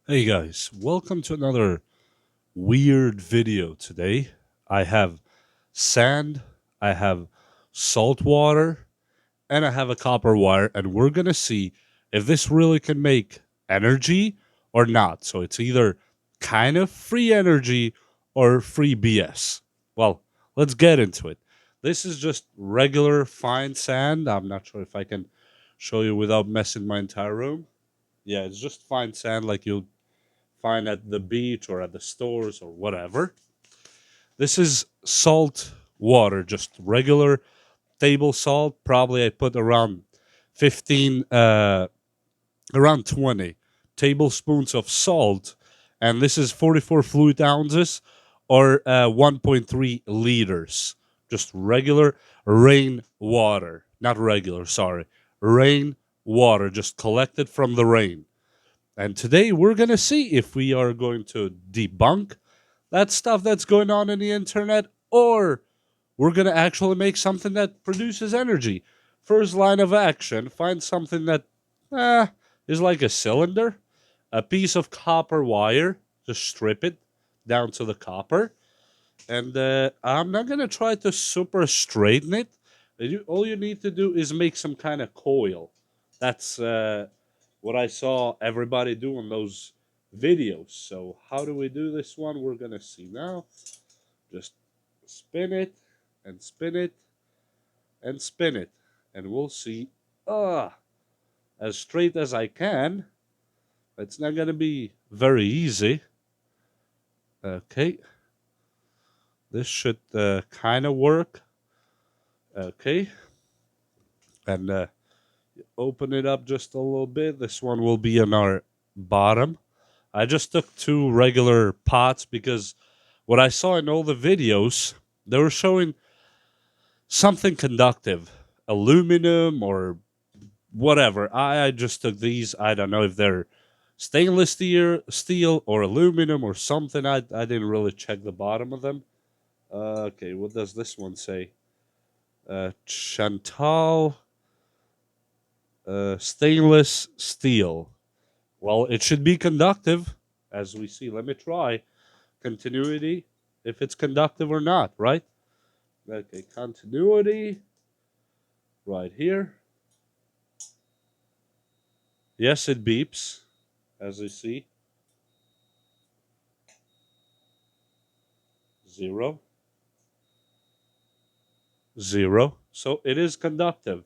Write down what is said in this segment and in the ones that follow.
Hey guys, welcome to another weird video today. I have sand, I have salt water, and I have a copper wire, and we're gonna see if this really can make energy or not. So it's either kind of free energy or free BS. Well, let's get into it. This is just regular fine sand. I'm not sure if I can show you without messing my entire room. Yeah, it's just fine sand like you'll find at the beach or at the stores or whatever. This is salt water, just regular table salt. Probably I put around 15, around 20 tablespoons of salt. And this is 44 fluid ounces or 1.3 liters. Just regular rain water. Not regular, sorry. Rain water, just collected from the rain. And today we're going to see if we are going to debunk that stuff that's going on in the internet or we're going to actually make something that produces energy. First line of action, find something that eh, is like a cylinder, a piece of copper wire, just strip it down to the copper. And I'm not going to try to super straighten it. All you need to do is make some kind of coil. That's what I saw everybody do in those videos. So how do we do this one? We're gonna see now. Just spin it and spin it and spin it, and we'll see. Ah, as straight as I can. It's not gonna be very easy. Okay, this should kind of work. Okay, and open it up just a little bit. This one will be on our bottom. I just took two regular pots because what I saw in all the videos, they were showing something conductive, aluminum or whatever. I just took these. I don't know if they're stainless steel or aluminum or something. I didn't really check the bottom of them. Okay, what does this one say? Chantal stainless steel. Well, it should be conductive, as we see. Let me try continuity, if it's conductive or not, right? Okay, continuity right here. Yes, it beeps, as you see. 0, 0. So it is conductive.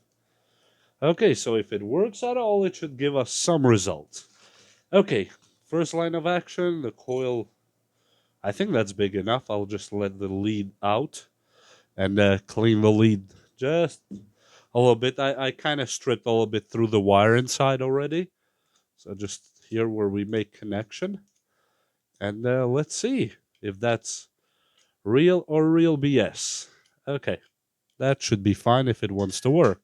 Okay, so if it works at all, it should give us some result. Okay, first line of action, the coil. I think that's big enough. I'll just let the lead out and clean the lead just a little bit. I kind of stripped a little bit through the wire inside already. So just here where we make connection. And let's see if that's real or real BS. Okay, that should be fine if it wants to work.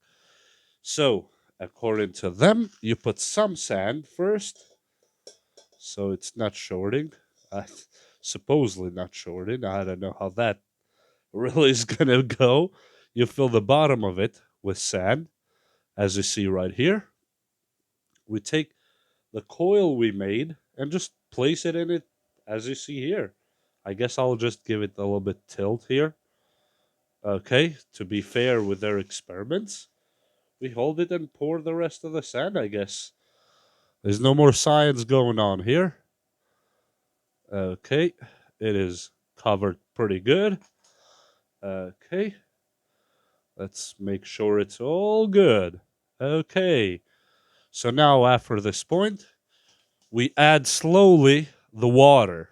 So, according to them, you put some sand first, so it's not shorting. Uh, Supposedly not shorting. I don't know how that really is gonna go. You fill the bottom of it with sand, as you see right here. We take the coil we made and just place it in it, as you see here. I guess I'll just give it a little bit tilt here. Okay, to be fair with their experiments, we hold it and pour the rest of the sand, I guess. There's no more science going on here. Okay, it is covered pretty good. Okay, let's make sure it's all good. Okay, so now after this point, we add slowly the water.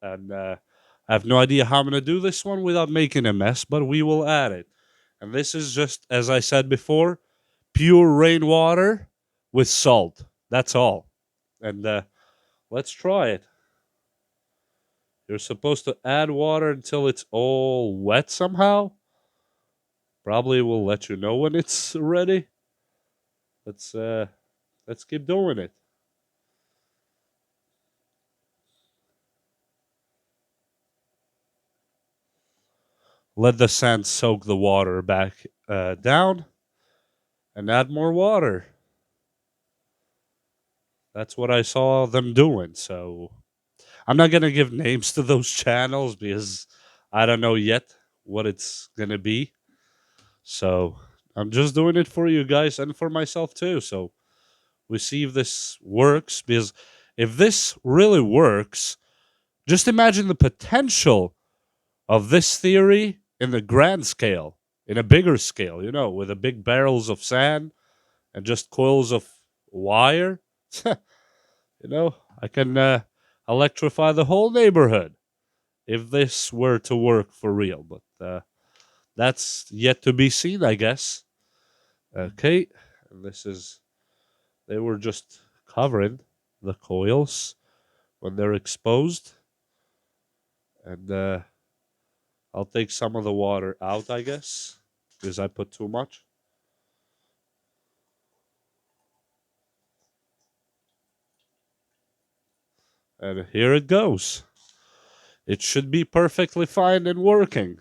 And I have no idea how I'm going to do this one without making a mess, but we will add it. And this is just, as I said before, pure rainwater with salt. That's all. And let's try it. You're supposed to add water until it's all wet somehow. Probably will let you know when it's ready. Let's uh let's keep doing it. Let the sand soak the water back down and add more water. That's what I saw them doing. So I'm not gonna give names to those channels because I don't know yet what it's gonna be. So I'm just doing it for you guys and for myself too. So we see if this works. Because if this really works, just imagine the potential of this theory in the grand scale, in a bigger scale, with the big barrels of sand and just coils of wire. I can electrify the whole neighborhood if this were to work for real. But that's yet to be seen, I guess. Okay, and they were just covering the coils when they're exposed. And I'll take some of the water out, I guess, because I put too much. And here it goes. It should be perfectly fine and working,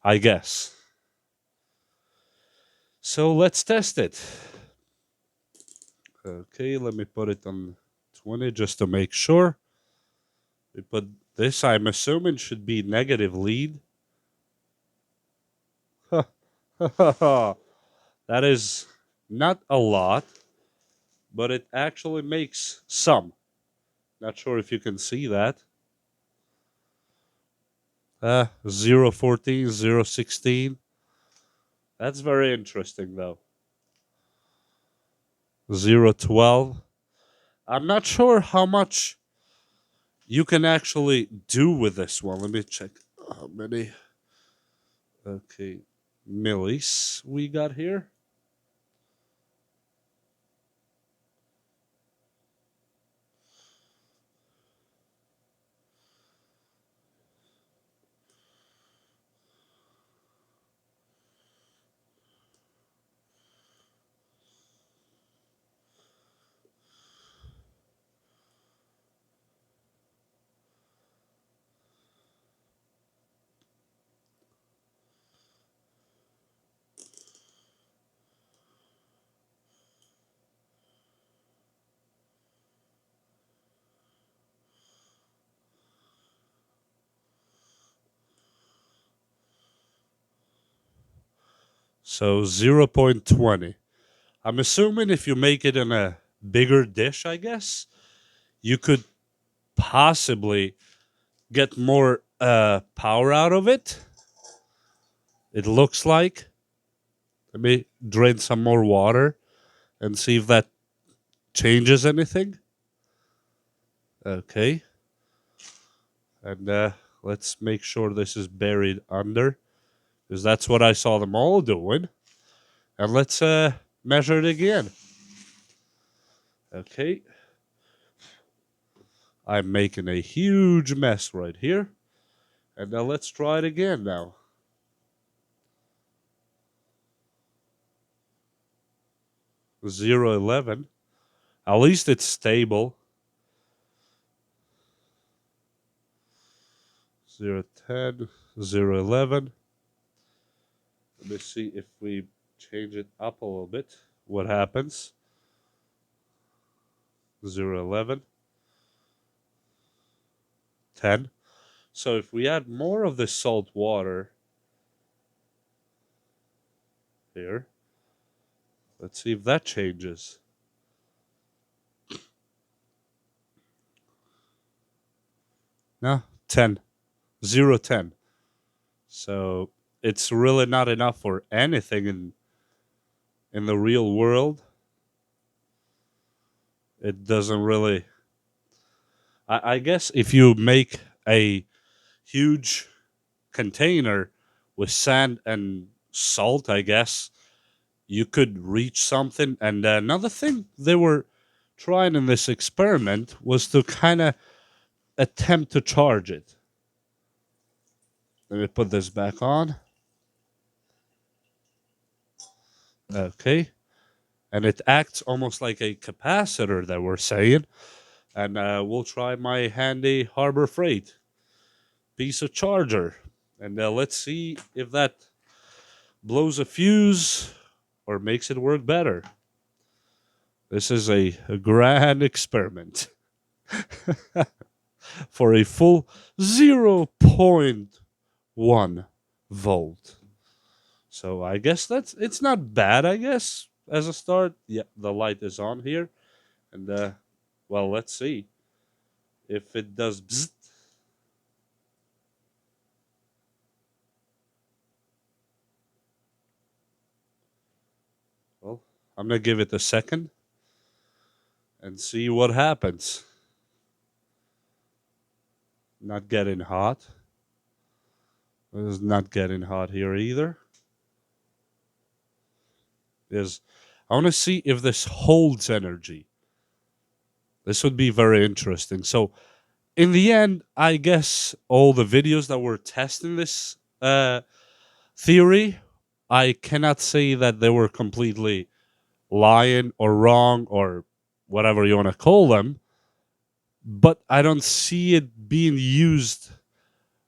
I guess. So let's test it. Okay, let me put it on 20 just to make sure. We put this, I'm assuming, should be negative lead. That is not a lot, but it actually makes some. Not sure if you can see that. 014, 016. That's very interesting, though. 012. I'm not sure how much you can actually do with this one. Let me check how many. Okay, millis we got here. So 0.20. I'm assuming if you make it in a bigger dish, I guess, you could possibly get more power out of it. It looks like. Let me drain some more water and see if that changes anything. Okay. And let's make sure this is buried under, because that's what I saw them all doing. And let's measure it again. Okay. I'm making a huge mess right here. And now let's try it again now. 0.11. At least it's stable. 0.10, 0.11. Let me see if we change it up a little bit. What happens? 0.11. 10. So if we add more of this salt water here, let's see if that changes. No, 10. 0.10. So it's really not enough for anything in the real world. It doesn't really. I guess if you make a huge container with sand and salt, I guess you could reach something. And another thing they were trying in this experiment was to kind of attempt to charge it. Let me put this back on. Okay. And it acts almost like a capacitor that we're saying. And we'll try my handy Harbor Freight piece of charger. And let's see if that blows a fuse or makes it work better. This is a grand experiment for a full zero point 0.1 volt. So I guess it's not bad, I guess, as a start. Yeah, the light is on here. And well, let's see if it does bzzzt. Well, I'm gonna give it a second and see what happens. Not getting hot. It's not getting hot here either. Is I want to see if this holds energy. This would be very interesting. So, in the end, I guess all the videos that were testing this theory, I cannot say that they were completely lying or wrong or whatever you want to call them, but I don't see it being used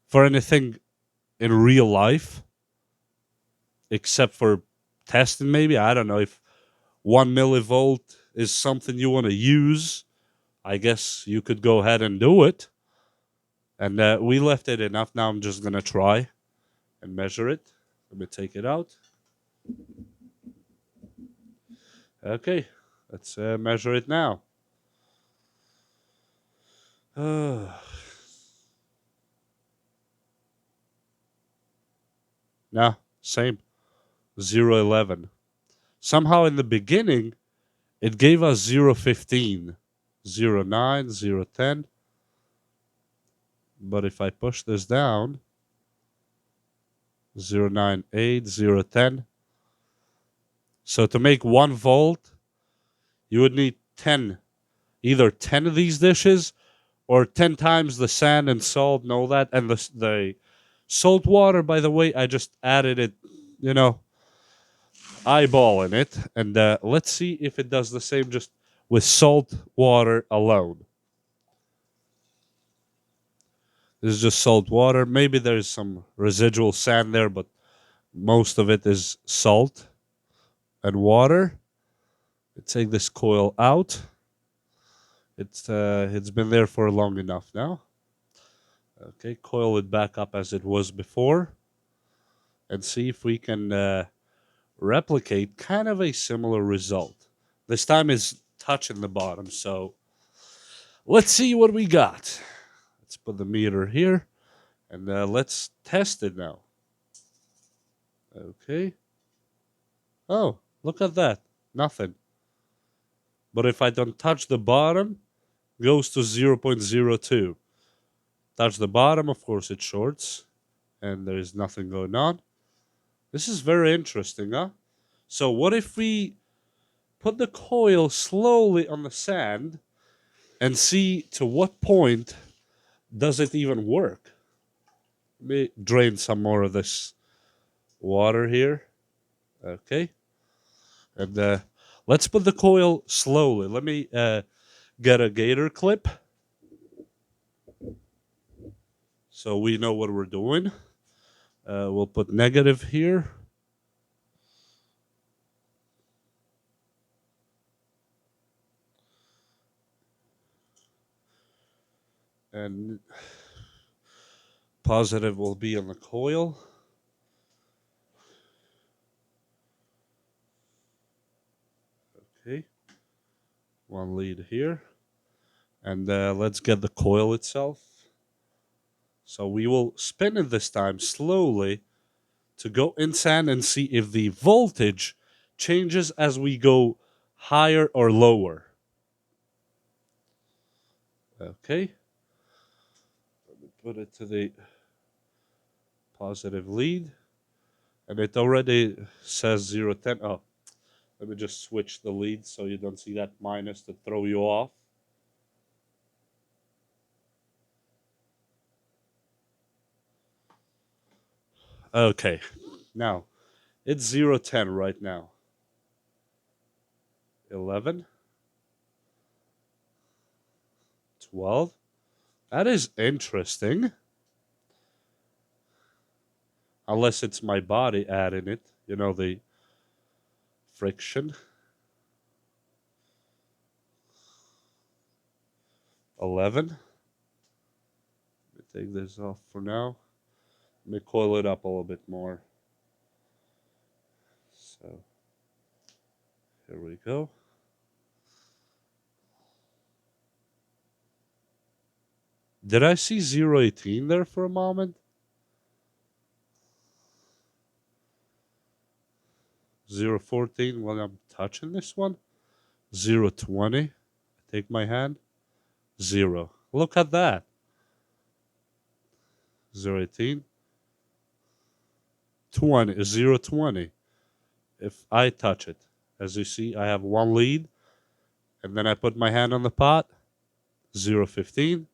for anything in real life except for testing, maybe. I don't know if 1 millivolt is something you want to use. I guess you could go ahead and do it. And we left it enough. Now I'm just going to try and measure it. Let me take it out. Okay, let's measure it now. Nah, same. 0.11. Somehow in the beginning, it gave us 0.15, 0.9, 0.10. But if I push this down, 0.98, 0.10. So to make 1 volt, you would need 10, either 10 of these dishes or 10 times the sand and salt and all that. And the salt water, by the way, I just added it, you know, eyeballing it. And let's see if it does the same just with salt water alone. This is just salt water. Maybe there's some residual sand there, but most of it is salt and water. Let's take this coil out. It's been there for long enough now. Okay, coil it back up as it was before, and see if we can replicate kind of a similar result. This time is touching the bottom, so let's see what we got. Let's put the meter here, and let's test it now. Okay. Oh, look at that. Nothing. But if I don't touch the bottom, it goes to 0.02. Touch the bottom, of course it shorts, and there is nothing going on. This is very interesting, huh? So what if we put the coil slowly on the sand and see to what point does it even work? Let me drain some more of this water here. Okay. And let's put the coil slowly. Let me get a gator clip so we know what we're doing. We'll put negative here. And positive will be on the coil. Okay. One lead here. And let's get the coil itself. So we will spin it this time slowly to go in sand and see if the voltage changes as we go higher or lower. Okay. Let me put it to the positive lead. And it already says 010. Oh, let me just switch the lead so you don't see that minus to throw you off. Okay. Now, it's 010 right now. 11. 12. That is interesting. Unless it's my body adding it, you know, the friction. 11. Let me take this off for now. Let me coil it up a little bit more. So here we go. Did I see 018 there for a moment? 014 when I'm touching this one. 020. I take my hand. 0. Look at that. 018. 20. 020. If I touch it. As you see, I have one lead. And then I put my hand on the pot. 015.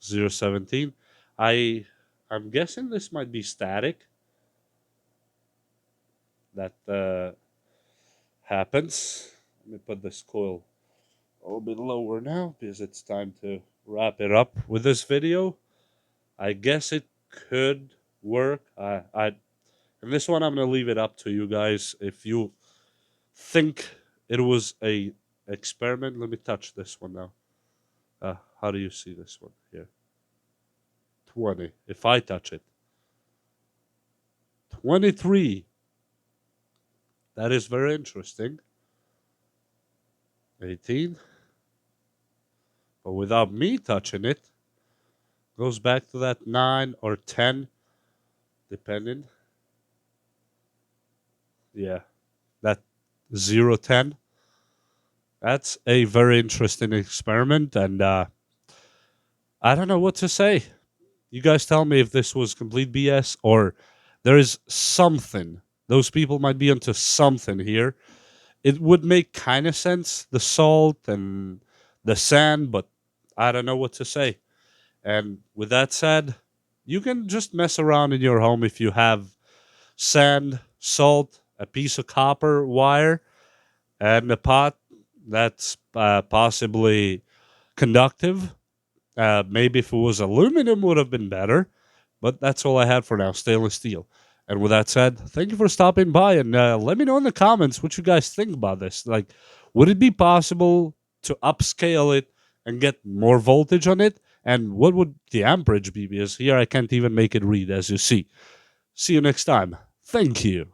017. I'm guessing this might be static. That happens. Let me put this coil a little bit lower now because it's time to wrap it up with this video. I guess it could work. In this one I'm gonna leave it up to you guys. If you think it was a experiment, let me touch this one now. How do you see this one here? 20. If I touch it, 23. That is very interesting. 18. But without me touching it, goes back to that 9 or 10, depending. Yeah, that 010. That's a very interesting experiment, and I don't know what to say. You guys tell me if this was complete BS or there is something. Those people might be onto something here. It would make kind of sense, the salt and the sand, but I don't know what to say. And with that said, you can just mess around in your home if you have sand, salt, a piece of copper wire, and a pot that's possibly conductive. Maybe if it was aluminum, would have been better. But that's all I had for now, stainless steel. And with that said, thank you for stopping by, and let me know in the comments what you guys think about this. Like, would it be possible to upscale it and get more voltage on it? And what would the amperage be? Because here I can't even make it read, as you see. See you next time. Thank you.